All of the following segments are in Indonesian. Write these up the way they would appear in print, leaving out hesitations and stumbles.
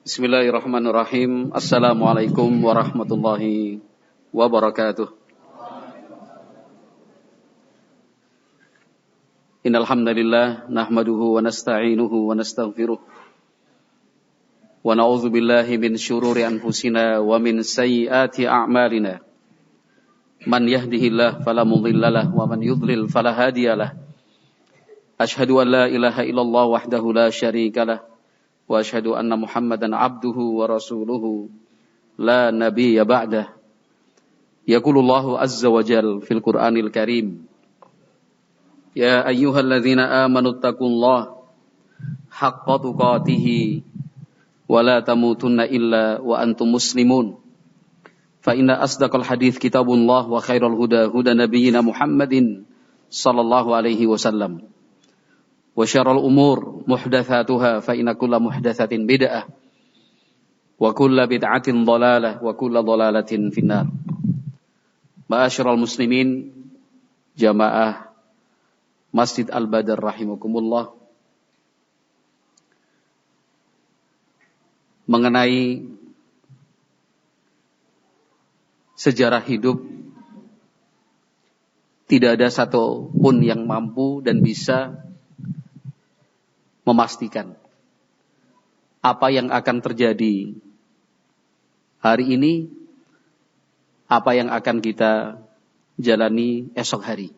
Bismillahirrahmanirrahim. Assalamualaikum warahmatullahi wabarakatuh. Innal hamdalillah nahmaduhu wa nasta'inuhu wa nastaghfiruh. Wa na'udzu billahi min syururi anfusina wa min sayyiati a'malina. Man yahdihillahu fala mudhillalah wa man yudlil fala hadiyalah. Asyhadu an la ilaha illallah wahdahu la syarikalah. Wa asyhadu anna Muhammadan abduhu wa rasuluhu la nabiyya ba'dah. Yaqulullahu azza wa jal fil Qur'anil Karim. Ya ayyuhalladzina amanu taqullaha haqqa tuqatih wa la tamutunna illa wa antum muslimun. Fa inna asdaqal hadits kitabullah wa khairal huda huda nabiyyina Muhammadin sallallahu alaihi wasallam. Wa syarrul umur muhdatsatuha fa inna kulla muhdatsatin bid'ah wa kulla bid'atin dhalalah wa kulla dhalalatin finnar. Ma'asyiral muslimin jamaah Masjid Al-Badr rahimakumullah, mengenai sejarah hidup tidak ada satu pun yang mampu dan bisa memastikan apa yang akan terjadi hari ini, apa yang akan kita jalani esok hari.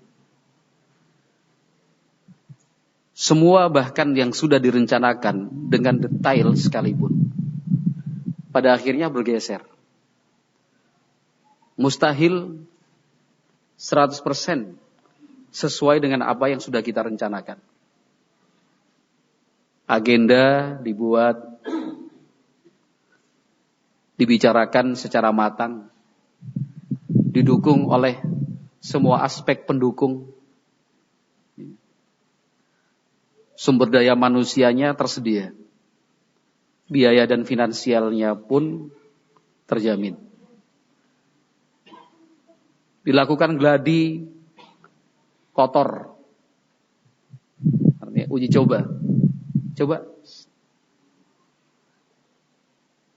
Semua bahkan yang sudah direncanakan dengan detail sekalipun, pada akhirnya bergeser. Mustahil 100% sesuai dengan apa yang sudah kita rencanakan. Agenda dibuat, dibicarakan secara matang, didukung oleh semua aspek pendukung. Sumber daya manusianya tersedia, biaya dan finansialnya pun terjamin. Dilakukan gladi kotor, artinya uji coba.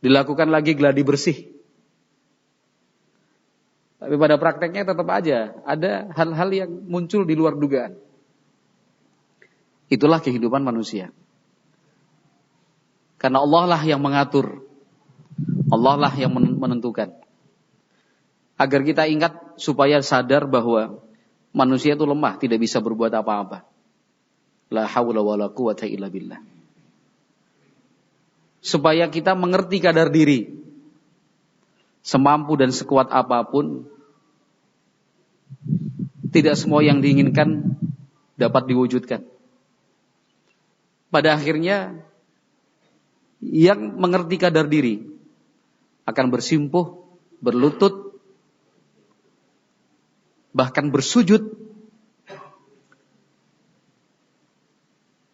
Dilakukan lagi gladi bersih. Tapi pada prakteknya tetap aja ada hal-hal yang muncul di luar dugaan. Itulah kehidupan manusia. Karena Allah lah yang mengatur. Allah lah yang menentukan. Agar kita ingat supaya sadar bahwa manusia itu lemah, tidak bisa berbuat apa-apa. La haula wala quwata illa billah. Supaya kita mengerti kadar diri. Semampu dan sekuat apapun, tidak semua yang diinginkan dapat diwujudkan. Pada akhirnya, yang mengerti kadar diri akan bersimpuh, berlutut, bahkan bersujud.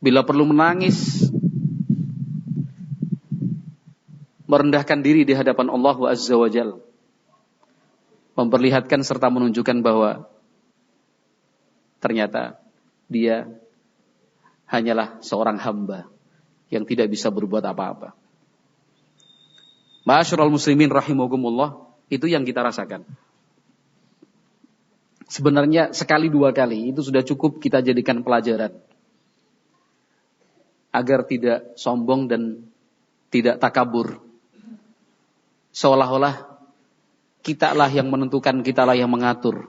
Bila perlu menangis, merendahkan diri di hadapan Allah Azza wa Jalla, memperlihatkan serta menunjukkan bahwa ternyata dia hanyalah seorang hamba yang tidak bisa berbuat apa-apa. Ma'asyiral muslimin rahimakumullah, itu yang kita rasakan. Sebenarnya sekali dua kali itu sudah cukup kita jadikan pelajaran, agar tidak sombong dan tidak takabur. Seolah-olah kitalah yang menentukan, kitalah yang mengatur.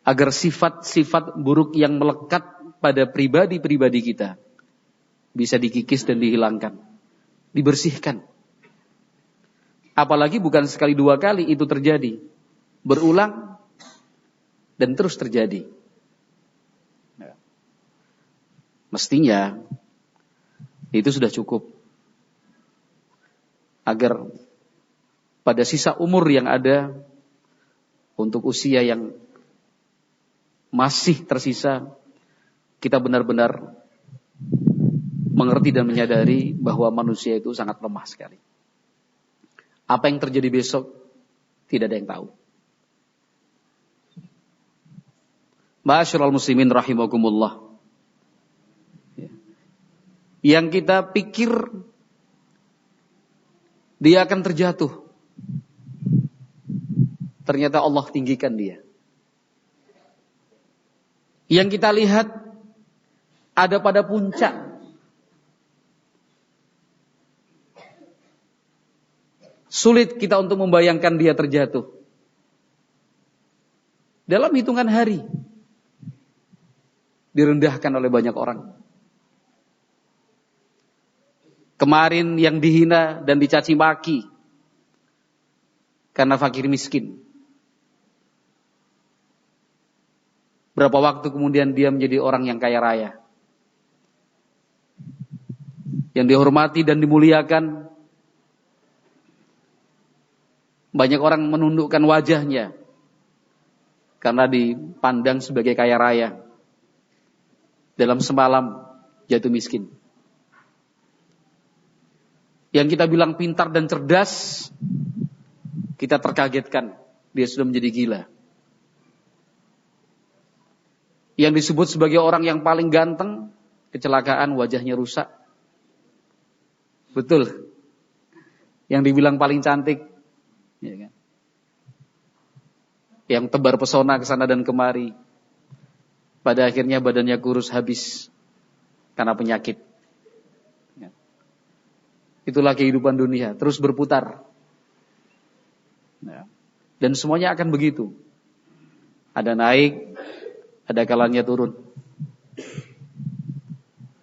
Agar sifat-sifat buruk yang melekat pada pribadi-pribadi kita bisa dikikis dan dihilangkan, dibersihkan. Apalagi bukan sekali dua kali itu terjadi, berulang dan terus terjadi. Mestinya itu sudah cukup agar pada sisa umur yang ada, untuk usia yang masih tersisa, kita benar-benar mengerti dan menyadari bahwa manusia itu sangat lemah sekali. Apa yang terjadi besok tidak ada yang tahu. Ma'asyiral muslimin rahimakumullah. yang kita pikir dia akan terjatuh, ternyata Allah tinggikan dia. Yang kita lihat ada pada puncak, sulit kita untuk membayangkan dia terjatuh. Dalam hitungan hari direndahkan oleh banyak orang. Kemarin yang dihina dan dicaci maki karena fakir miskin. Berapa waktu kemudian dia menjadi orang yang kaya raya, yang dihormati dan dimuliakan. Banyak orang menundukkan wajahnya karena dipandang sebagai kaya raya. Dalam semalam jatuh miskin. Yang kita bilang pintar dan cerdas, kita terkagetkan dia sudah menjadi gila. Yang disebut sebagai orang yang paling ganteng, kecelakaan, wajahnya rusak. Betul. Yang dibilang paling cantik, ya kan? Yang tebar pesona ke sana dan kemari, pada akhirnya badannya kurus habis karena penyakit. Ya. Itulah kehidupan dunia, terus berputar. Ya. Dan semuanya akan begitu. Ada naik, ada kalanya turun.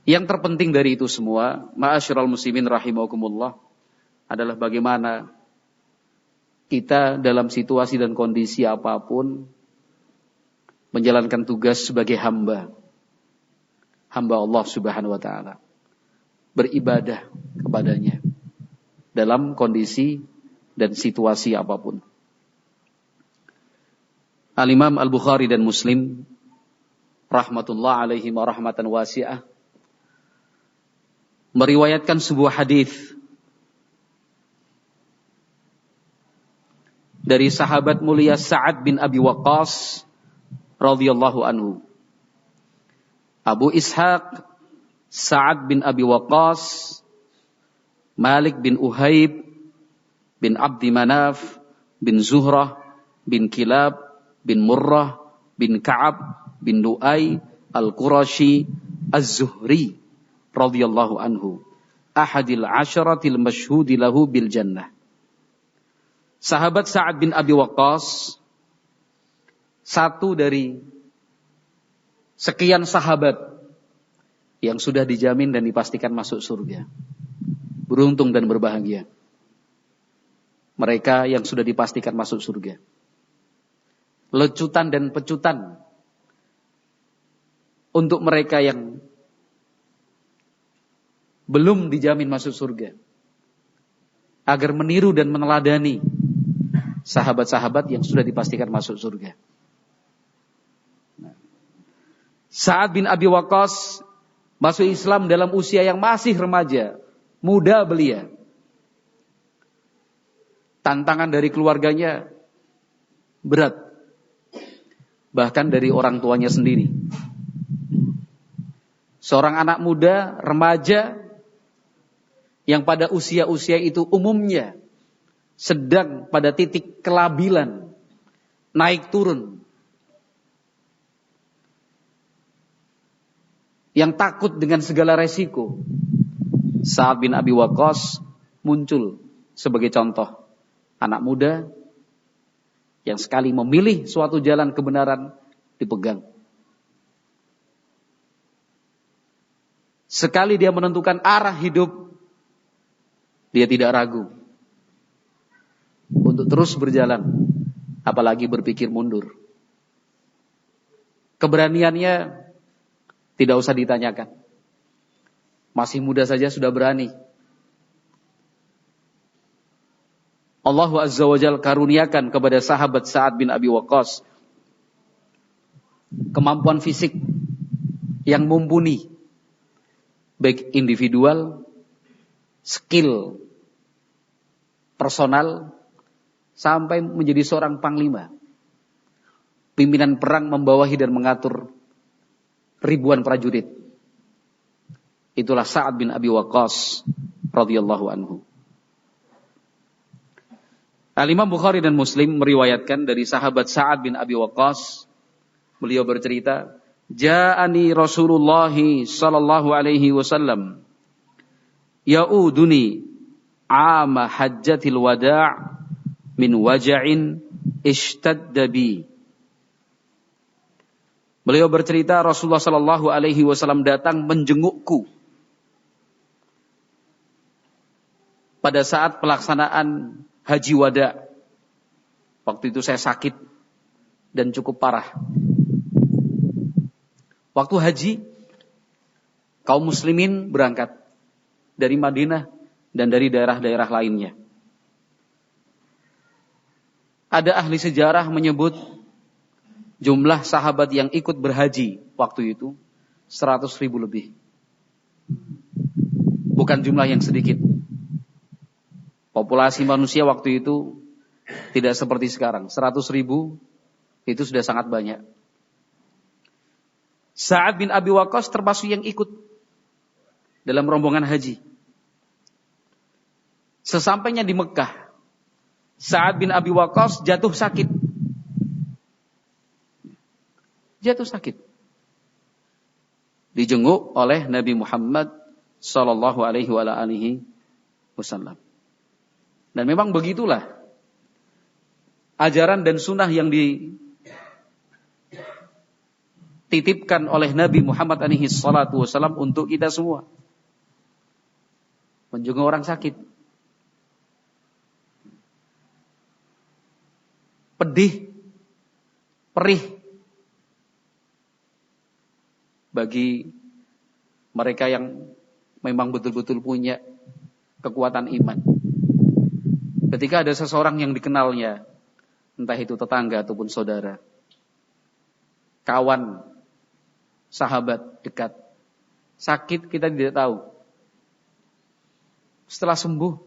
Yang terpenting dari itu semua, ma'asyiral muslimin rahimakumullah, adalah bagaimana kita dalam situasi dan kondisi apapun menjalankan tugas sebagai hamba Allah Subhanahu wa taala, beribadah kepadanya dalam kondisi dan situasi apapun. Al-Imam Al-Bukhari dan Muslim rahmatullah alaihi wa rahmatan wasi'ah meriwayatkan sebuah hadis dari sahabat mulia Sa'ad bin Abi Waqqas radhiyallahu anhu. Abu Ishaq Sa'ad bin Abi Waqqas, Malik bin Uhaib bin Abdi Manaf bin Zuhrah bin Kilab bin Murrah bin Ka'ab bin Lu'ay Al-Qurashi Az-Zuhri radhiyallahu anhu, ahadil asyaratil masyhudi lahu bil jannah. Sahabat Sa'ad bin Abi Waqqas, satu dari sekian sahabat yang sudah dijamin dan dipastikan masuk surga. Beruntung dan berbahagia mereka yang sudah dipastikan masuk surga. Lecutan dan pecutan untuk mereka yang belum dijamin masuk surga, agar meniru dan meneladani sahabat-sahabat yang sudah dipastikan masuk surga. Sa'ad bin Abi Waqqas masuk Islam dalam usia yang masih remaja, muda belia. Tantangan dari keluarganya berat, bahkan dari orang tuanya sendiri. Seorang anak muda, remaja, yang pada usia-usia itu umumnya sedang pada titik kelabilan, naik turun, yang takut dengan segala resiko. Sa'ad bin Abi Waqqas muncul sebagai contoh anak muda yang sekali memilih suatu jalan kebenaran dipegang. Sekali dia menentukan arah hidup, dia tidak ragu untuk terus berjalan, apalagi berpikir mundur. Keberaniannya tidak usah ditanyakan. Masih muda saja sudah berani. Allah Azza wa Jalla karuniakan kepada sahabat Sa'ad bin Abi Waqqas kemampuan fisik yang mumpuni, baik individual, skill personal, sampai menjadi seorang panglima, pimpinan perang, membawahi dan mengatur ribuan prajurit. Itulah Sa'ad bin Abi Waqqas radhiyallahu anhu. Al-Imam Bukhari dan Muslim meriwayatkan dari sahabat Sa'ad bin Abi Waqqas, beliau bercerita, "Ja'ani Rasulullah sallallahu alaihi wasallam ya'uduni 'ama hajjatil wada' min waja'in ishtadda bi." Beliau bercerita, Rasulullah sallallahu alaihi wasallam datang menjengukku pada saat pelaksanaan haji wada. Waktu itu saya sakit dan cukup parah. Waktu haji, kaum muslimin berangkat dari Madinah dan dari daerah-daerah lainnya. Ada ahli sejarah menyebut jumlah sahabat yang ikut berhaji waktu itu 100.000 lebih. Bukan jumlah yang sedikit. Populasi manusia waktu itu tidak seperti sekarang. 100.000 itu sudah sangat banyak. Sa'ad bin Abi Waqqas termasuk yang ikut dalam rombongan haji. Sesampainya di Mekah, Sa'ad bin Abi Waqqas jatuh sakit. Jatuh sakit. Dijenguk oleh Nabi Muhammad sallallahu alaihi wasallam. Dan memang begitulah ajaran dan sunnah yang dititipkan oleh Nabi Muhammad alaihi salatu wasallam untuk kita semua. Menjenguk orang sakit. Pedih, perih bagi mereka yang memang betul-betul punya kekuatan iman. Ketika ada seseorang yang dikenalnya, entah itu tetangga ataupun saudara, kawan, sahabat dekat, sakit kita tidak tahu. Setelah sembuh,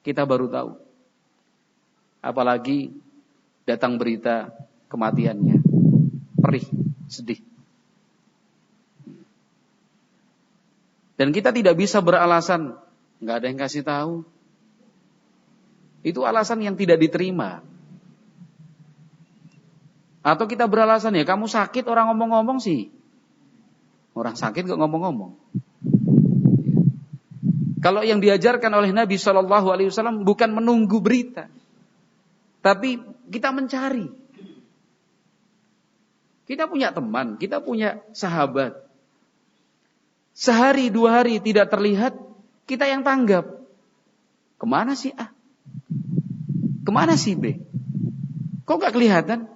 kita baru tahu. Apalagi datang berita kematiannya. Perih, sedih. Dan kita tidak bisa beralasan, nggak ada yang kasih tahu. Itu alasan yang tidak diterima. Atau kita beralasan, ya kamu sakit orang ngomong-ngomong sih. Orang sakit kok ngomong-ngomong. Kalau yang diajarkan oleh Nabi SAW bukan menunggu berita. Tapi kita mencari. Kita punya teman, kita punya sahabat. Sehari, 2 hari tidak terlihat, kita yang tanggap. Kemana sih A? Kemana sih B? Kok gak kelihatan?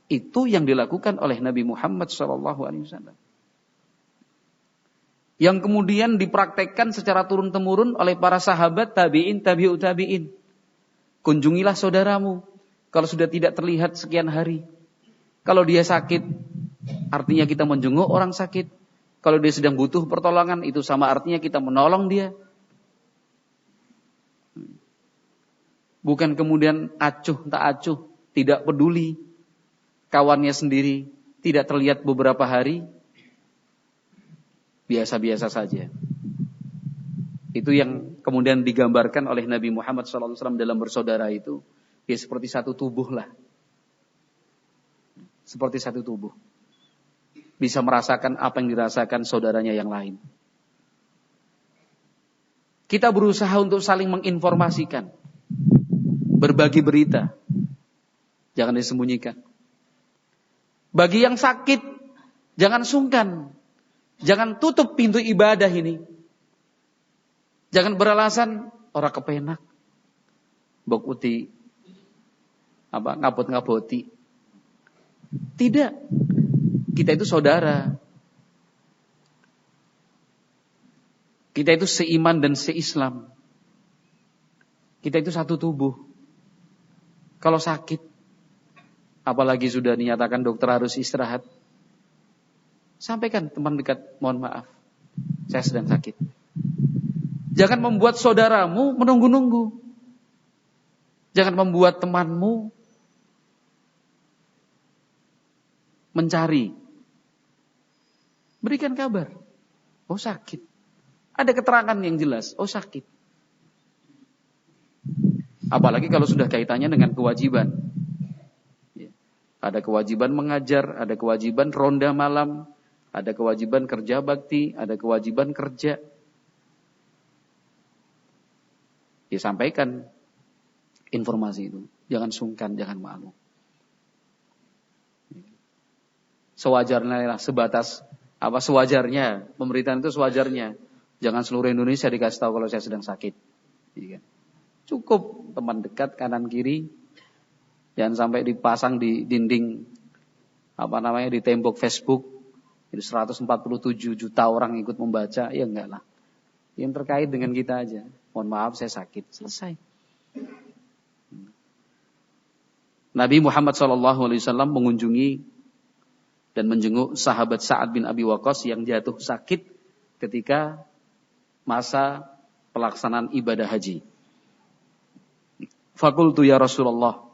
Itu yang dilakukan oleh Nabi Muhammad SAW. Yang kemudian dipraktekkan secara turun-temurun oleh para sahabat, tabi'in, tabi'ut tabi'in. Kunjungilah saudaramu kalau sudah tidak terlihat sekian hari. Kalau dia sakit, artinya kita menjenguk orang sakit. Kalau dia sedang butuh pertolongan, itu sama artinya kita menolong dia. Bukan kemudian acuh tak acuh, tidak peduli. Kawannya sendiri tidak terlihat beberapa hari, biasa-biasa saja. Itu yang kemudian digambarkan oleh Nabi Muhammad SAW dalam bersaudara itu. Ya seperti satu tubuh lah. Seperti satu tubuh. Bisa merasakan apa yang dirasakan saudaranya yang lain. Kita berusaha untuk saling menginformasikan. Berbagi berita. Jangan disembunyikan. Bagi yang sakit, jangan sungkan. Jangan tutup pintu ibadah ini. Jangan beralasan orang kepenak. Bok uti ngabot-ngaboti. Tidak. Kita itu saudara. Kita itu seiman dan seislam. Kita itu satu tubuh. Kalau sakit, apalagi sudah dinyatakan dokter harus istirahat, sampaikan teman dekat, mohon maaf, saya sedang sakit. Jangan membuat saudaramu menunggu-nunggu. Jangan membuat temanmu mencari. Berikan kabar. Oh sakit. Ada keterangan yang jelas. Oh sakit. Apalagi kalau sudah kaitannya dengan kewajiban. Ada kewajiban mengajar, ada kewajiban ronda malam, ada kewajiban kerja bakti, ada kewajiban kerja. Ya sampaikan informasi itu. Jangan sungkan, jangan malu. Sewajarnya lah, sebatas sewajarnya. Pemberitaan itu sewajarnya. Jangan seluruh Indonesia dikasih tahu kalau saya sedang sakit. Cukup teman dekat kanan kiri. Jangan sampai dipasang di dinding di tembok Facebook. Itu 147 juta orang ikut membaca. Ya enggak lah. Yang terkait dengan kita aja. Mohon maaf saya sakit. Selesai. Nabi Muhammad SAW mengunjungi dan menjenguk sahabat Sa'ad bin Abi Waqqas yang jatuh sakit ketika masa pelaksanaan ibadah haji. Faqultu ya Rasulullah,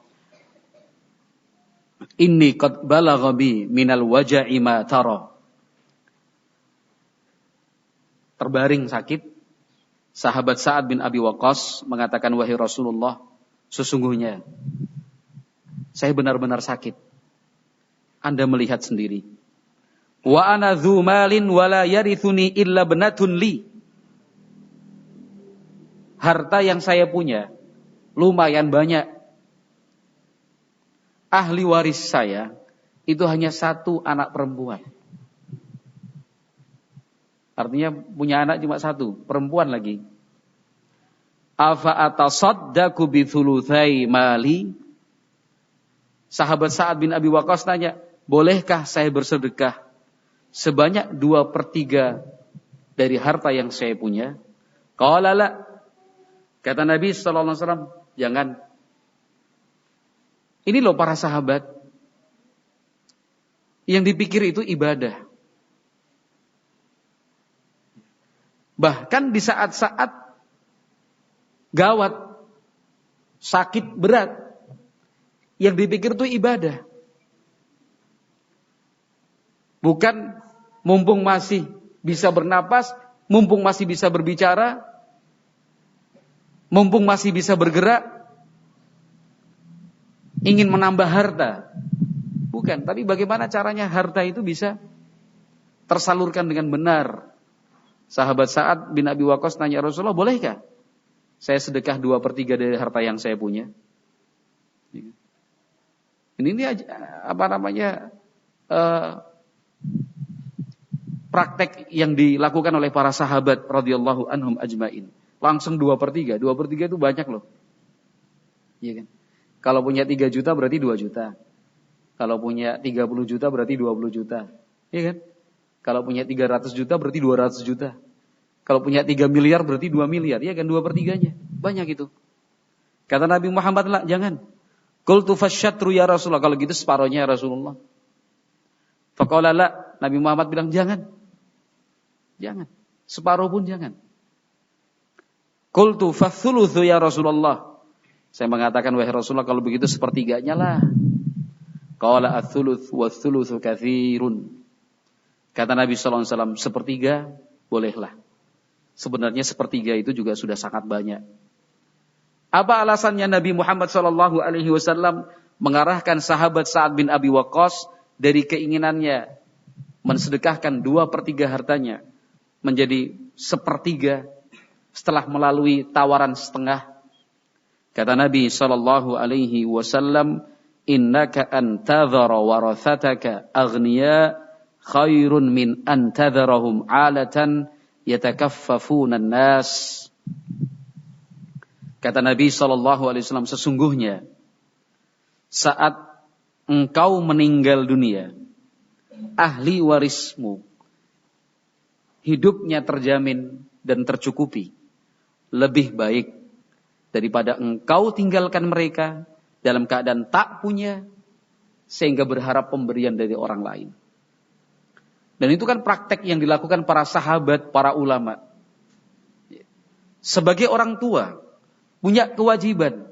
inni qad balagha bi minal waja'i ma tara. Terbaring sakit, sahabat Sa'ad bin Abi Waqqas mengatakan, wahai Rasulullah, sesungguhnya saya benar-benar sakit. Anda melihat sendiri. Wa ana dzu malin wa la yarithuni illa banatun li. Harta yang saya punya lumayan banyak. Ahli waris saya itu hanya satu anak perempuan. Artinya punya anak cuma satu, perempuan lagi. Afa atasaddaqu bi thulutsai mali? Sahabat Sa'ad bin Abi Waqqas tanya, bolehkah saya bersedekah sebanyak 2/3 dari harta yang saya punya? Qala la. Kata Nabi sallallahu alaihi wasallam, jangan. Ini loh para sahabat. Yang dipikir itu ibadah. Bahkan di saat-saat gawat, sakit berat, yang dipikir itu ibadah. Bukan mumpung masih bisa bernapas, mumpung masih bisa berbicara, mumpung masih bisa bergerak, ingin menambah harta. Bukan, tapi bagaimana caranya harta itu bisa tersalurkan dengan benar. Sahabat Sa'ad bin Abi Waqqas tanya Rasulullah, bolehkah saya sedekah 2/3 dari harta yang saya punya? Ini praktek yang dilakukan oleh para sahabat radhiyallahu anhum ajmain. Langsung 2/3. 2/3 itu banyak loh. Iya kan? Kalau punya 3 juta berarti 2 juta. Kalau punya 30 juta berarti 20 juta. Iya kan? Kalau punya 300 juta berarti 200 juta. Kalau punya 3 miliar berarti 2 miliar. Iya kan? 2/3-nya. Banyak itu. Kata Nabi Muhammad, lah, jangan. Qultu fasyatru ya Rasulullah. Kalau gitu separohnya ya Rasulullah. Faqala la. Nabi Muhammad bilang jangan. Jangan. Separuh pun jangan. Qultu fathuluthu ya Rasulullah. Saya mengatakan wahai Rasulullah kalau begitu sepertiganya lah. Qala ats-tsuluts waats-tsulutsu katsirun. Kata Nabi sallallahu alaihi wasallam, sepertiga bolehlah. Sebenarnya sepertiga itu juga sudah sangat banyak. Apa alasannya Nabi Muhammad sallallahu alaihi wasallam mengarahkan sahabat Sa'ad bin Abi Waqqas dari keinginannya mensedekahkan 2/3 hartanya menjadi 1/3 setelah melalui tawaran setengah? Kata Nabi sallallahu alaihi wasallam, innaka antadhara warathataka aghniya khairun min antadharahum 'alatan yatakaffafuna an-nas. Kata Nabi SAW, sesungguhnya saat engkau meninggal dunia, ahli warismu hidupnya terjamin dan tercukupi, lebih baik daripada engkau tinggalkan mereka dalam keadaan tak punya, sehingga berharap pemberian dari orang lain. Dan itu kan praktek yang dilakukan para sahabat, para ulama. Sebagai orang tua, punya kewajiban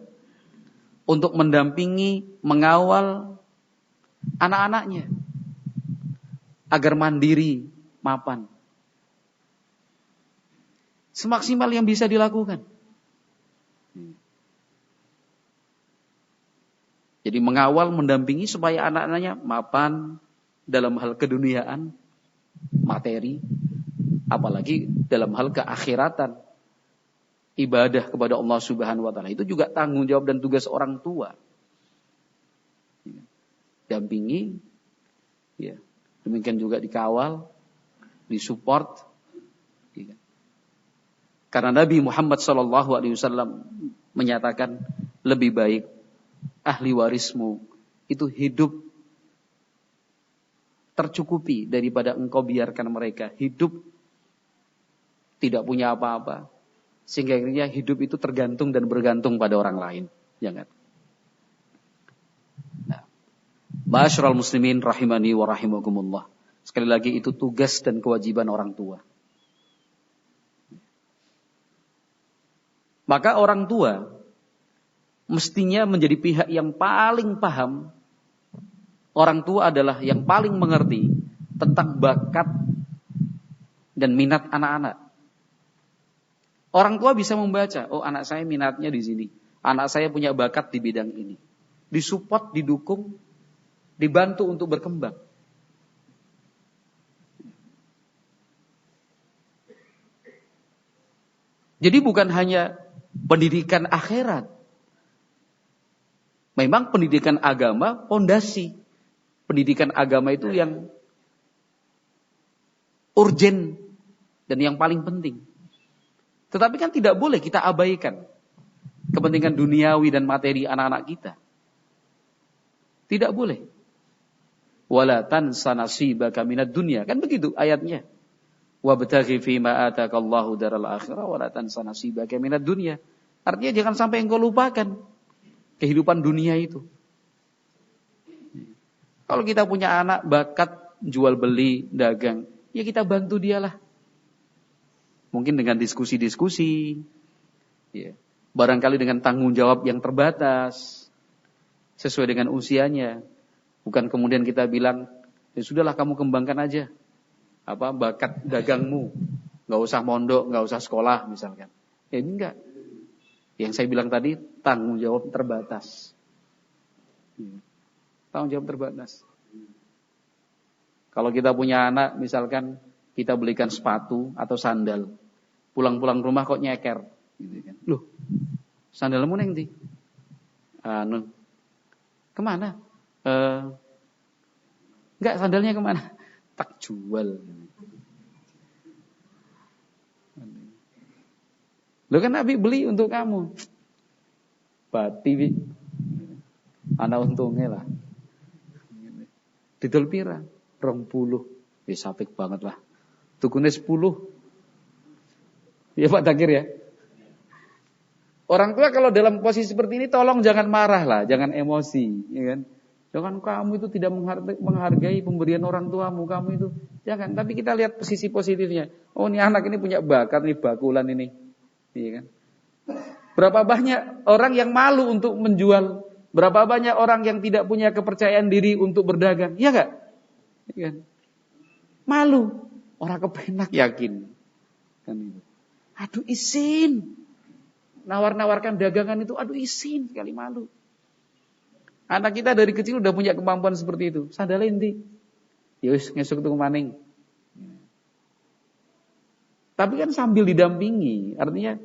untuk mendampingi, mengawal anak-anaknya agar mandiri, mapan. Semaksimal yang bisa dilakukan. Jadi mengawal, mendampingi supaya anak-anaknya mapan dalam hal keduniaan, materi, apalagi dalam hal keakhiratan, ibadah kepada Allah Subhanahu wa taala. Itu juga tanggung jawab dan tugas orang tua. Dampingi, ya. Demikian juga dikawal, disupport. Ya. Karena Nabi Muhammad SAW menyatakan lebih baik ahli warismu itu hidup tercukupi daripada engkau biarkan mereka hidup tidak punya apa-apa. Sehingga akhirnya hidup itu tergantung dan bergantung pada orang lain. Jangan. Nah, ma'asyiral muslimin rahimani wa rahimakumullah. Sekali lagi itu tugas dan kewajiban orang tua. Maka orang tua mestinya menjadi pihak yang paling paham. Orang tua adalah yang paling mengerti tentang bakat dan minat anak-anak. Orang tua bisa membaca, oh anak saya minatnya di sini. Anak saya punya bakat di bidang ini. Disupport, didukung, dibantu untuk berkembang. Jadi bukan hanya pendidikan akhirat. Memang pendidikan agama fondasi. Pendidikan agama itu yang urgen dan yang paling penting. Tetapi kan tidak boleh kita abaikan kepentingan duniawi dan materi anak-anak kita. Tidak boleh. Wala tansa nasibaka minad dunya. Kan begitu ayatnya. Wabtaghi fima atakallahu daral akhirah wala tansa nasibaka minad dunya. Artinya jangan sampai engkau lupakan kehidupan dunia itu. Kalau kita punya anak bakat jual beli, dagang, ya kita bantu dialah. Mungkin dengan diskusi-diskusi, ya. Barangkali dengan tanggung jawab yang terbatas, sesuai dengan usianya. Bukan kemudian kita bilang, ya sudahlah kamu kembangkan aja bakat dagangmu, nggak usah mondok, nggak usah sekolah misalkan. Ya ini enggak. Yang saya bilang tadi tanggung jawab terbatas. Tanggung jawab terbatas. Kalau kita punya anak, misalkan kita belikan sepatu atau sandal, pulang-pulang rumah kok nyeker, gitu kan? Loh, sandalmu neng di? Kemana? Enggak, sandalnya kemana? Tak jual. Loh kan Nabi beli untuk kamu. Bati, anak untungnya lah. Didol pira? 20. Ya sapik banget lah. Tukune 10. Ya Pak Takir ya. Orang tua kalau dalam posisi seperti ini tolong jangan marah lah, jangan emosi, ya kan? Jangan kamu itu tidak menghargai pemberian orang tuamu, kamu itu jangan. Tapi kita lihat sisi positifnya. Oh, ini anak ini punya bakat nih, bakulan ini. Iya kan? Berapa banyak orang yang malu untuk menjual? Berapa banyak orang yang tidak punya kepercayaan diri untuk berdagang? Iya enggak? Iya kan? Malu. Orang kepenak yakin. Kan itu. Aduh izin. Nawar-nawarkan dagangan itu aduh izin, sekali malu. Anak kita dari kecil udah punya kemampuan seperti itu. Sandalnya inti. Ya wis ngesuk tuku maning. Tapi kan sambil didampingi, artinya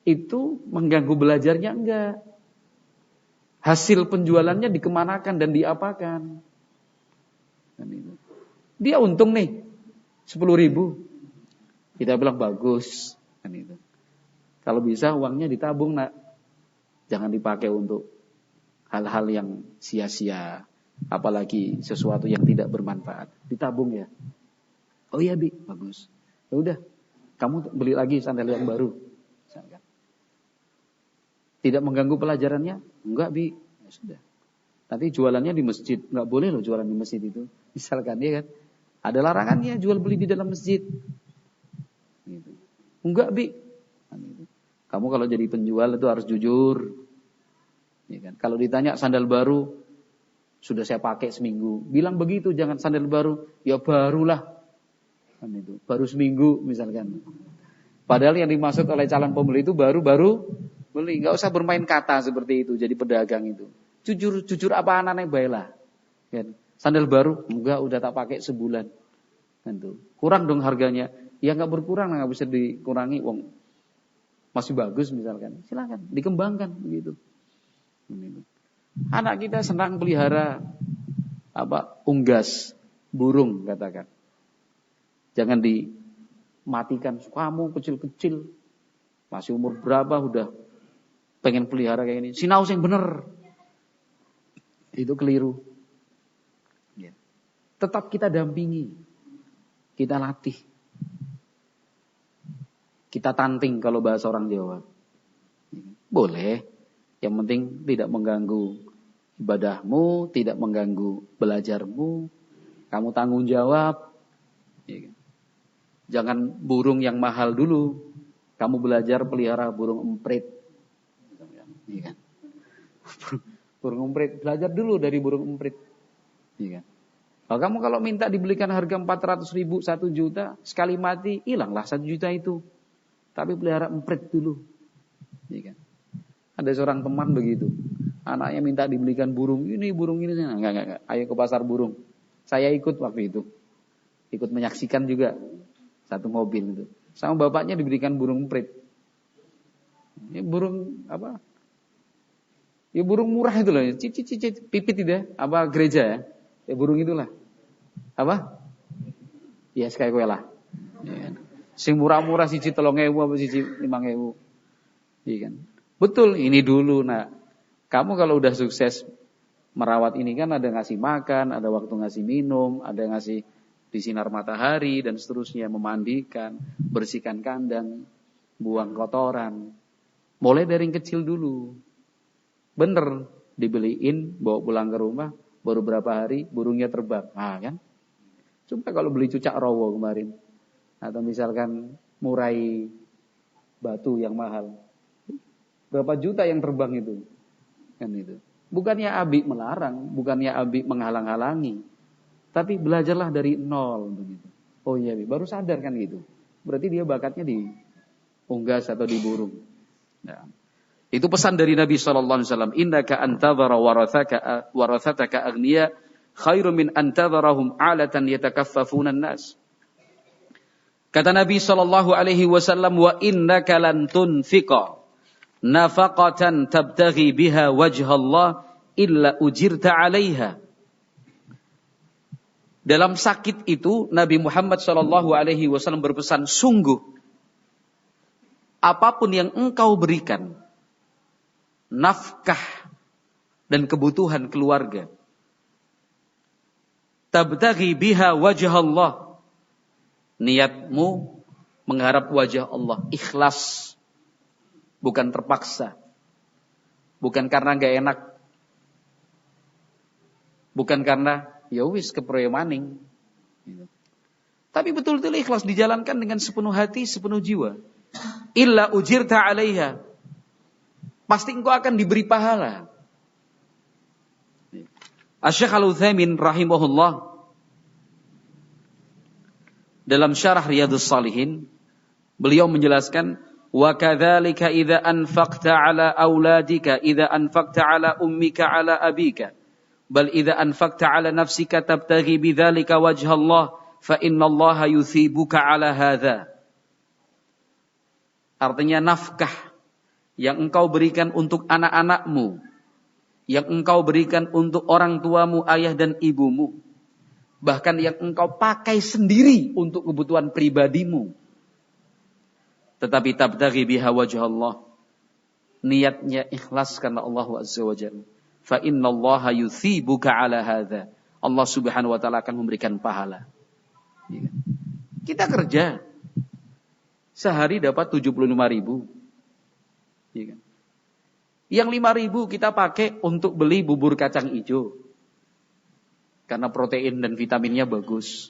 itu mengganggu belajarnya enggak. Hasil penjualannya dikemanakan dan diapakan. Kan itu. Dia untung nih 10.000. Kita bilang bagus. Kan itu. Kalau bisa uangnya ditabung nak. Jangan dipakai untuk hal-hal yang sia-sia. Apalagi sesuatu yang tidak bermanfaat. Ditabung ya. Oh iya Bi, bagus. Ya udah, kamu beli lagi sandal yang baru. Misalkan. Tidak mengganggu pelajarannya? Enggak Bi. Ya sudah. Nanti jualannya di masjid. Enggak boleh loh jualan di masjid itu. Misalkan ya kan. Ada larangannya jual beli di dalam masjid. Gitu. Enggak Bi. Kamu kalau jadi penjual itu harus jujur. Ya kan? Kalau ditanya sandal baru, sudah saya pakai seminggu. Bilang begitu, jangan sandal baru. Ya barulah. Kan itu. Baru seminggu misalkan. Padahal yang dimaksud oleh calon pembeli itu baru beli. Nggak usah bermain kata seperti itu. Jadi pedagang itu. Jujur apa anaknya baiklah. Kan? Sandal baru, enggak udah tak pakai sebulan. Kan tuh. Kurang dong harganya. Ya nggak berkurang, nggak bisa dikurangi. Wong masih bagus misalkan. Silakan dikembangkan begitu. Anak kita senang pelihara unggas, burung katakan. Jangan dimatikan. Kamu kecil-kecil masih umur berapa udah pengen pelihara kayak ini. Sinaus yang bener. Itu keliru. Ya. Tetap kita dampingi. Kita latih. Kita tanting kalau bahasa orang Jawa. Boleh. Yang penting tidak mengganggu ibadahmu, tidak mengganggu belajarmu. Kamu tanggung jawab. Jangan burung yang mahal dulu. Kamu belajar pelihara burung emprit. Burung emprit. Belajar dulu dari burung emprit. Kamu kalau minta dibelikan harga 400.000, 1 juta, sekali mati, hilanglah 1 juta itu. Tapi pelihara emprit dulu. Ada seorang teman begitu. Anaknya minta dibelikan burung ini. Enggak. Ayo ke pasar burung. Saya ikut waktu itu. Ikut menyaksikan juga. Satu mobil itu. Sama bapaknya diberikan burung emprit. Ini burung apa? Ya burung murah itu loh. Pipit tidak? Apa gereja ya? Ya burung itulah. Apa? Ya sekali kue lah. Ya. Sing murah-murah siji 3.000 apa siji 5.000. Iya kan? Betul, ini dulu nak. Kamu kalau udah sukses merawat ini kan ada ngasih makan, ada waktu ngasih minum, ada ngasih di sinar matahari dan seterusnya, memandikan, bersihkan kandang, buang kotoran. Mulai dari yang kecil dulu. Bener, dibeliin, bawa pulang ke rumah, baru berapa hari burungnya terbang. Kan? Coba kalau beli cucak rowo kemarin. Atau misalkan murai batu yang mahal. Berapa juta yang terbang itu? Kan itu. Bukannya Abi melarang, bukannya Abi menghalang-halangi. Tapi belajarlah dari nol begitu. Oh iya, baru sadar kan gitu. Berarti dia bakatnya di unggas atau di burung. Nah, itu pesan dari Nabi sallallahu alaihi wasallam, "Innaka antadhara warathataka aghniya khairum min antadharahum 'alatan yatakaffafuna an-nas." Kata Nabi sallallahu alaihi wasallam, "Wa innaka lan tunfiqa nafaqatan tabtaghi biha wajha Allah illa ujirta 'alaiha." Dalam sakit itu Nabi Muhammad sallallahu alaihi wasallam berpesan, sungguh apapun yang engkau berikan, nafkah dan kebutuhan keluarga, tabtaghi biha wajha Allah, niatmu mengharap wajah Allah, ikhlas, bukan terpaksa, bukan karena gak enak, bukan karena ya wis keproyo maning. Tapi betul-betul ikhlas, dijalankan dengan sepenuh hati, sepenuh jiwa. Illa ujirta 'alaiha. Pasti engkau akan diberi pahala. Asy-Syaikh Al-Utsaimin rahimahullah dalam syarah Riyadhus Shalihin, beliau menjelaskan, wa kadzalika idza anfaqta 'ala auladika, idza anfaqta 'ala ummika 'ala abika, bal idza anfaqta 'ala nafsika tabtaghi bidzalika wajha Allah, fa innallaha yuthibuka 'ala hadza. Artinya nafkah yang engkau berikan untuk anak-anakmu, yang engkau berikan untuk orang tuamu, ayah dan ibumu, bahkan yang engkau pakai sendiri untuk kebutuhan pribadimu, tetapi tabtaghi biha wajh Allah, niatnya ikhlas karena Allah Azza wa Jalla, fa innallaha yuthibuka 'ala hadza. Allah Subhanahu wa taala akan memberikan pahala. Kita kerja sehari dapat 75.000. Yang 5.000 kita pakai untuk beli bubur kacang hijau. Karena protein dan vitaminnya bagus.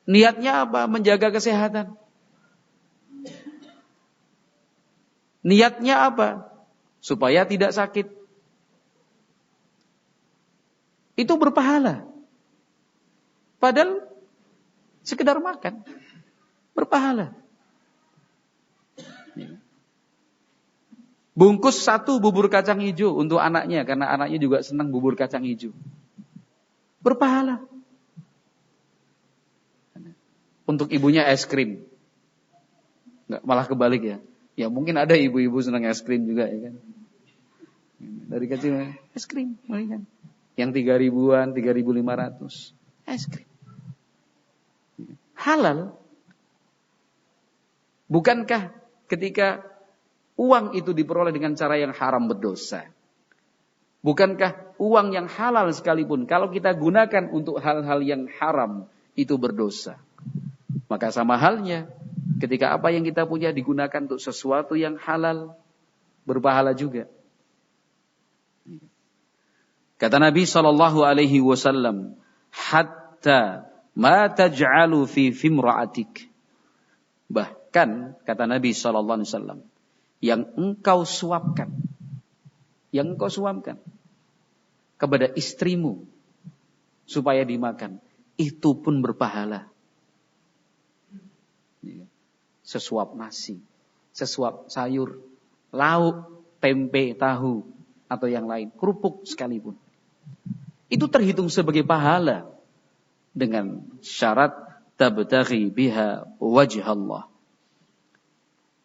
Niatnya apa? Menjaga kesehatan. Niatnya apa? Supaya tidak sakit. Itu berpahala. Padahal sekedar makan berpahala. Bungkus 1 bubur kacang hijau untuk anaknya, karena anaknya juga senang bubur kacang hijau. Berpahala. Untuk ibunya es krim. Nggak, malah kebalik ya. Ya mungkin ada ibu-ibu senang es krim juga ya kan. Dari kecil es krim, kan. Yang 3.000-an, 3.500. Es krim. Halal. Bukankah ketika uang itu diperoleh dengan cara yang haram berdosa? Bukankah uang yang halal sekalipun kalau kita gunakan untuk hal-hal yang haram itu berdosa? Maka sama halnya ketika apa yang kita punya digunakan untuk sesuatu yang halal, berpahala juga. Kata Nabi SAW, hatta ma taj'alu fi fimra'atik. Bahkan kata Nabi SAW, yang engkau suapkan kepada istrimu supaya dimakan, itu pun berpahala. Sesuap nasi, sesuap sayur, lauk, tempe, tahu, atau yang lain, kerupuk sekalipun. Itu terhitung sebagai pahala dengan syarat tabtaghi biha wajh Allah.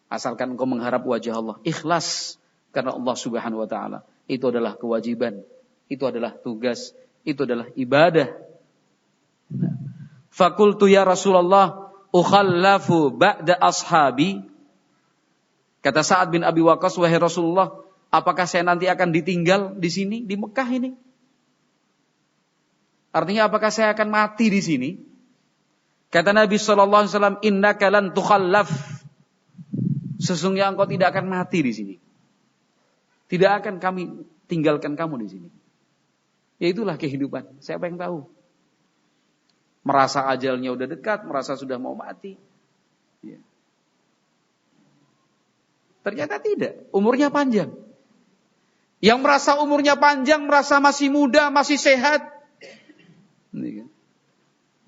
Asalkan engkau mengharap wajah Allah, ikhlas karena Allah Subhanahu wa taala. Itu adalah kewajiban, itu adalah tugas, itu adalah ibadah. Fakultu ya Rasulullah, ukhallafu ba'da ashabi. Kata Sa'ad bin Abi Waqqas, wahai Rasulullah, apakah saya nanti akan ditinggal di sini, di Mekah ini? Artinya apakah saya akan mati di sini? Kata Nabi SAW, innaka lan tukhallaf. Sesungguhnya engkau tidak akan mati di sini. Tidak akan kami tinggalkan kamu di sini. Ya itulah kehidupan. Siapa yang tahu? Merasa ajalnya udah dekat, merasa sudah mau mati. Ya. Ternyata tidak. Umurnya panjang. Yang merasa umurnya panjang, merasa masih muda, masih sehat.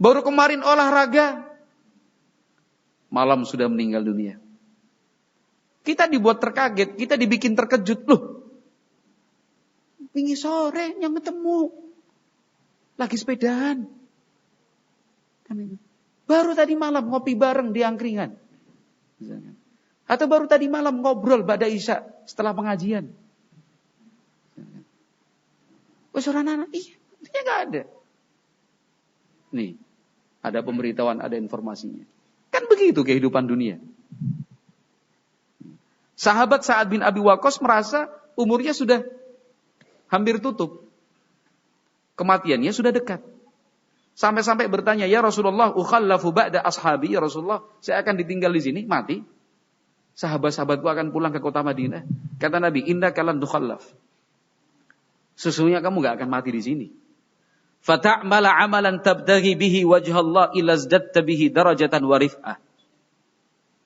Baru kemarin olahraga, malam sudah meninggal dunia. Kita dibuat terkaget, kita dibikin terkejut. Loh, wingi sore yang ketemu, lagi sepedaan. Baru tadi malam ngopi bareng di angkringan. Atau baru tadi malam ngobrol ba'da isya setelah pengajian. Wes ora anak, iya, nggak ada. Nih, ada pemberitahuan, ada informasinya. Kan begitu kehidupan dunia. Sahabat Sa'ad bin Abi Waqqas merasa umurnya sudah hampir tutup. Kematiannya sudah dekat. Sampai-sampai bertanya, ya Rasulullah, ukhallafu ba'da ashabi, ya Rasulullah, saya akan ditinggal di sini, mati. Sahabat-sahabatku akan pulang ke kota Madinah. Kata Nabi, innaka lan tukhallaf. Sesungguhnya kamu gak akan mati di sini. Fata'mala amalan tabtaghi bihi wajh Allah illa zdadta bihi darajatan wa rif'ah.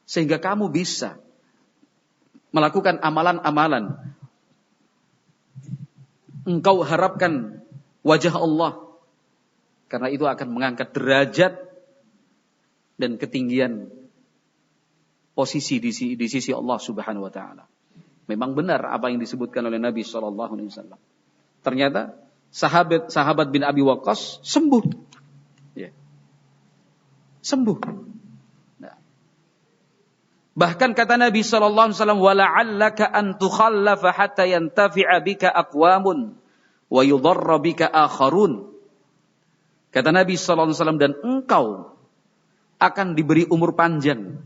Sehingga kamu bisa melakukan amalan-amalan. Engkau harapkan wajah Allah. Karena itu akan mengangkat derajat dan ketinggian posisi di sisi Allah Subhanahu wa taala. Memang benar apa yang disebutkan oleh Nabi sallallahu alaihi wasallam. Ternyata sahabat bin Abi Waqqas sembuh. Ya. Sembuh. Nah. Bahkan kata Nabi sallallahu alaihi wasallam, "Wala'allaka an tukhallafa hatta yantafi'a bika aqwamun wa yudarra bika akharun." Kata Nabi sallallahu alaihi wasallam, dan engkau akan diberi umur panjang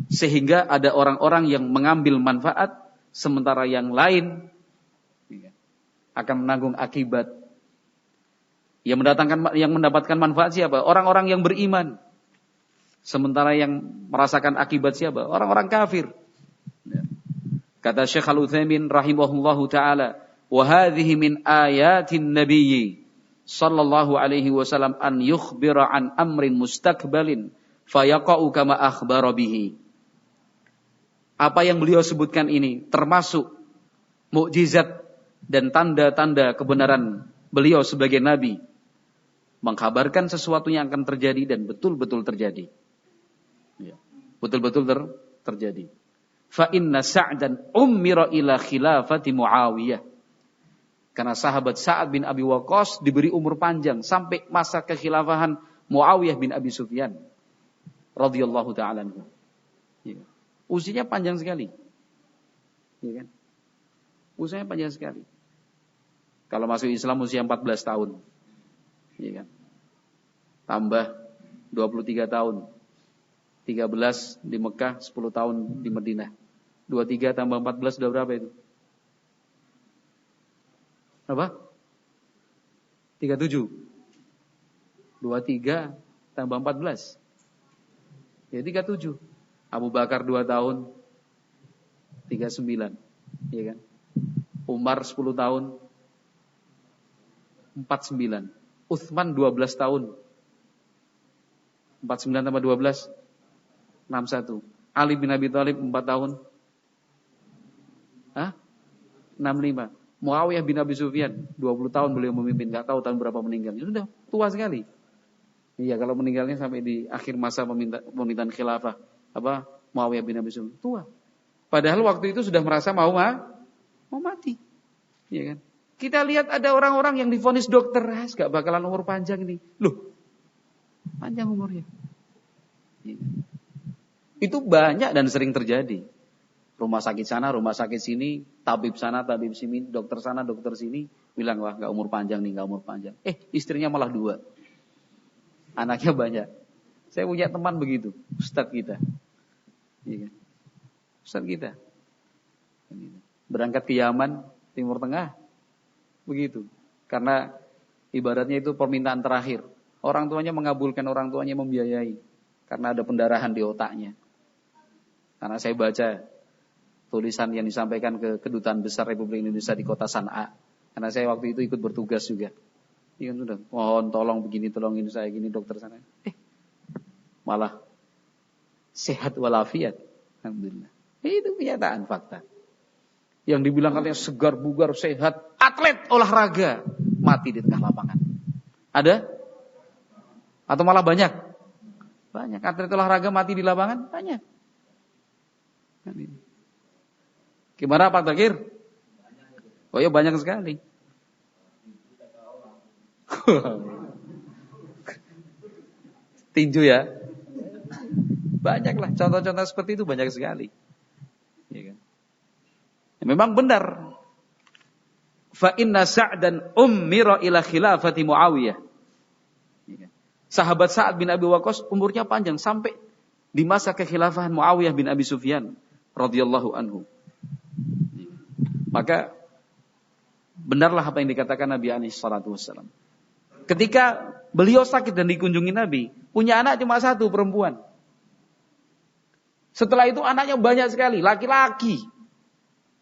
sehingga ada orang-orang yang mengambil manfaat sementara yang lain akan menanggung akibat. Yang mendapatkan manfaat siapa? Orang-orang yang beriman. Sementara yang merasakan akibat siapa? Orang-orang kafir. Kata Syekh Al-Utsaimin rahimahullahu taala, "Wa hadhihi min ayatin nabiyyi sallallahu alaihi wasallam an yukhbira an amrin mustakbalin fayaqa'u kama akhbara bihi." Apa yang beliau sebutkan ini termasuk mukjizat dan tanda-tanda kebenaran beliau sebagai nabi, mengkabarkan sesuatu yang akan terjadi dan betul-betul terjadi. Ya, betul-betul terjadi. Fa inna Sa'dan ummira ila khilafati Muawiyah. Karena sahabat Sa'ad bin Abi Waqqas diberi umur panjang sampai masa kekhilafahan Muawiyah bin Abi Sufyan radhiyallahu ta'ala anhu. Ya. Usianya panjang sekali. Ya kan? Usianya panjang sekali. Kalau masuk Islam usia 14 tahun. Ya kan? Tambah 23 tahun. 13 di Mekah, 10 tahun di Madinah. 23 tambah 14 sudah berapa itu? Apa? 37. 23 tambah 14. Ya 37. Abu Bakar 2 tahun. 39. Ya kan? Umar 10 tahun. 49. Utsman 12 tahun. 49 tambah 12 61. Ali bin Abi Thalib 4 tahun. 65. Muawiyah bin Abi Sufyan 20 tahun beliau memimpin, enggak tahu tahun berapa meninggal. Ya sudah tua sekali. Iya, kalau meninggalnya sampai di akhir masa pemerintahan khilafah Muawiyah bin Abi Sufyan tua. Padahal waktu itu sudah merasa mau mati. Iya kan? Kita lihat ada orang-orang yang divonis dokter, enggak bakalan umur panjang ini. Loh. Panjang umurnya. Iya. Itu banyak dan sering terjadi. Rumah sakit sana, rumah sakit sini, tabib sana, tabib sini, dokter sana, dokter sini, bilang wah nggak umur panjang nih, nggak umur panjang. Istrinya malah 2, anaknya banyak. Saya punya teman begitu, ustadz kita, iya. Ustadz kita, berangkat ke Yaman, Timur Tengah, begitu. Karena ibaratnya itu permintaan terakhir. Orang tuanya mengabulkan, orang tuanya membiayai, karena ada pendarahan di otaknya. Karena saya baca tulisan yang disampaikan ke Kedutaan Besar Republik Indonesia di kota San'a. Karena saya waktu itu ikut bertugas juga. Iya sudah, mohon tolong begini, tolongin saya gini dokter sana. Malah sehat walafiat. Alhamdulillah. Itu kenyataan fakta. Yang dibilang katanya segar bugar sehat, atlet olahraga, mati di tengah lapangan. Ada? Atau malah banyak? Banyak atlet olahraga mati di lapangan? Banyak. Gimana Pak Takir? Oh ya banyak sekali. Tinju ya. Banyaklah contoh-contoh seperti itu, banyak sekali. Ya kan? Ya, memang benar. Fa inna Sa'dan ummira ila khilafati Muawiyah. Ya kan? Sahabat Sa'ad bin Abi Waqqas umurnya panjang sampai di masa kekhilafahan Muawiyah bin Abi Sufyan radhiyallahu anhu. Maka benarlah apa yang dikatakan Nabi alaihi salatu wasallam. Ketika beliau sakit dan dikunjungi Nabi, punya anak cuma 1 perempuan. Setelah itu anaknya banyak sekali, laki-laki.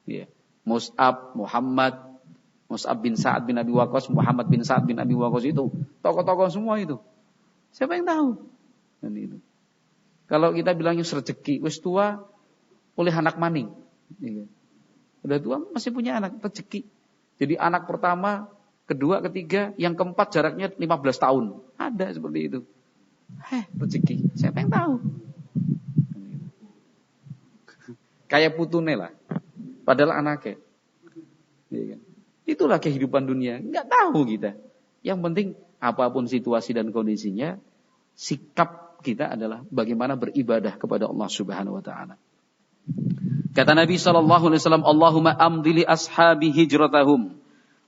Ya. Mus'ab, Muhammad, Mus'ab bin Sa'ad bin Abi Waqqas, Muhammad bin Sa'ad bin Abi Waqqas itu tokoh-tokoh semua itu. Siapa yang tahu? Dan itu. Kalau kita bilangnya rezeki, wis tua oleh anak maning. Ya. Udah tua masih punya anak, rezeki. Jadi anak pertama, kedua, ketiga, yang keempat jaraknya 15 tahun. Ada seperti itu. Rezeki. Siapa yang tahu? Kayak putune lah. Padahal anaknya. Itulah kehidupan dunia. Enggak tahu kita. Yang penting apapun situasi dan kondisinya, sikap kita adalah bagaimana beribadah kepada Allah Subhanahu wa taala. Kata Nabi SAW, Allahumma amdili ashabi hijratahum,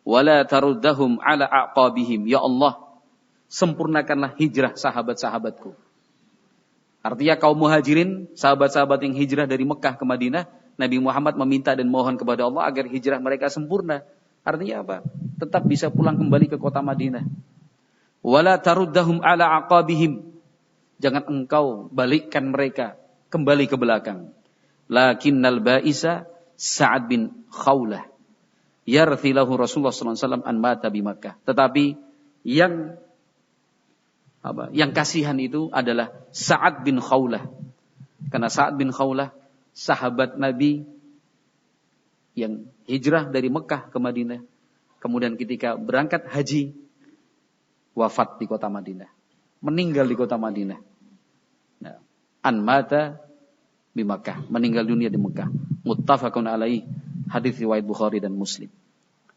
wala taruddahum ala aqabihim. Ya Allah, sempurnakanlah hijrah sahabat-sahabatku. Artinya kaum muhajirin, sahabat-sahabat yang hijrah dari Mekah ke Madinah, Nabi Muhammad meminta dan mohon kepada Allah agar hijrah mereka sempurna. Artinya apa? Tetap bisa pulang kembali ke kota Madinah. Wala taruddahum ala aqabihim. Jangan engkau balikkan mereka kembali ke belakang. Lakinnal ba'isa Sa'ad bin Khawlah yarthilahu Rasulullah SAW an mata bi Makkah. Tetapi yang kasihan itu adalah Sa'ad bin Khawlah. Karena Sa'ad bin Khawlah sahabat Nabi yang hijrah dari Mekah ke Madinah. Kemudian ketika berangkat haji wafat di kota Madinah. Meninggal di kota Madinah. Nah, an mata di Makkah, meninggal dunia di Mekah. Muttafaqun alaih, hadis riwayat Bukhari dan Muslim.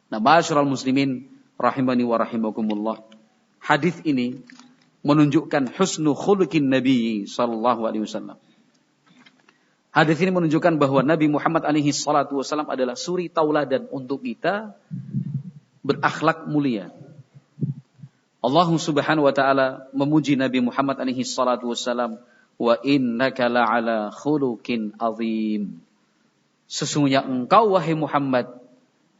Nah, ma'asyiral muslimin rahimani wa rahimakumullah. Hadis ini menunjukkan husnu khuluqin Nabi sallallahu alaihi wasallam. Hadis ini menunjukkan bahwa Nabi Muhammad alaihi salatu wasallam adalah suri tauladan untuk kita berakhlak mulia. Allah Subhanahu wa taala memuji Nabi Muhammad alaihi salatu wasallam, wa innaka la'ala khuluqin azim. Sesungguhnya engkau wahai Muhammad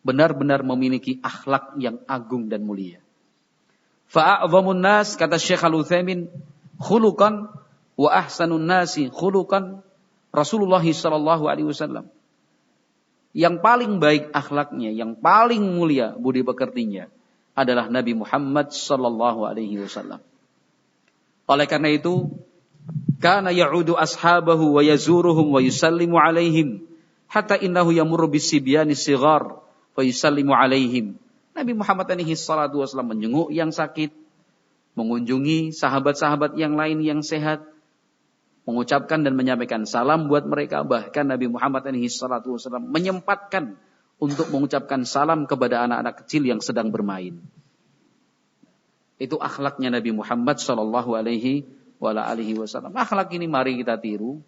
benar-benar memiliki akhlak yang agung dan mulia. Fa'a'zamun nas, kata Syekh Al-Utsaimin, khuluqan wa ahsanun nasi khuluqan Rasulullah sallallahu alaihi wasallam. Yang paling baik akhlaknya, yang paling mulia budi pekertinya adalah Nabi Muhammad sallallahu alaihi wasallam. Oleh karena itu, kana ya'udu ashabahu wa yazuruhum wa yusallimu alaihim hatta innahu yamurru bisibyani sighar wa yusallimu alaihim. Nabi Muhammad alaihi salatu wasallam menjenguk yang sakit, mengunjungi sahabat-sahabat yang lain yang sehat, mengucapkan dan menyampaikan salam buat mereka. Bahkan Nabi Muhammad alaihi salatu wasallam menyempatkan untuk mengucapkan salam kepada anak-anak kecil yang sedang bermain. Itu akhlaknya Nabi Muhammad sallallahu alaihi wasallam. Akhlak ini mari kita tiru.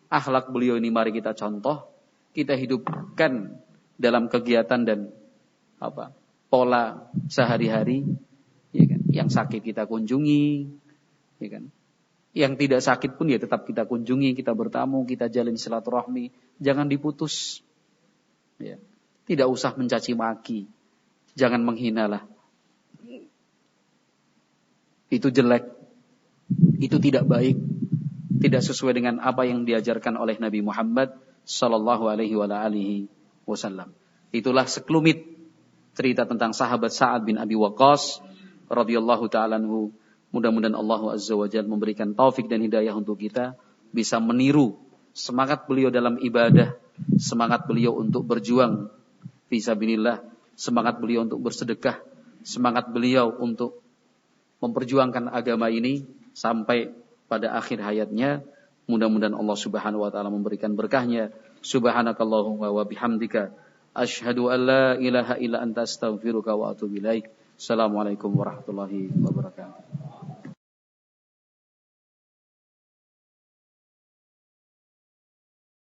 Akhlak beliau ini mari kita contoh. Kita hidupkan dalam kegiatan dan pola sehari-hari, ya kan? Yang sakit kita kunjungi, ya kan? Yang tidak sakit pun ya tetap kita kunjungi, kita bertamu, kita jalin silaturahmi, jangan diputus. Ya. Tidak usah mencaci maki, jangan menghinalah. Itu jelek, itu tidak baik, tidak sesuai dengan apa yang diajarkan oleh Nabi Muhammad sallallahu alaihi wasallam. Itulah sekelumit cerita tentang sahabat Sa'ad bin Abi Waqqas radhiyallahu ta'ala anhu. Mudah-mudahan Allah azza wa jalla memberikan taufik dan hidayah untuk kita bisa meniru semangat beliau dalam ibadah, semangat beliau untuk berjuang fisabilillah, semangat beliau untuk bersedekah, semangat beliau untuk memperjuangkan agama ini sampai pada akhir hayatnya. Mudah-mudahan Allah Subhanahu wa taala memberikan berkahnya. Subhanakallahumma wa bihamdika asyhadu an la ilaha illa anta astaghfiruka wa atubu ilaik. Assalamualaikum warahmatullahi wabarakatuh.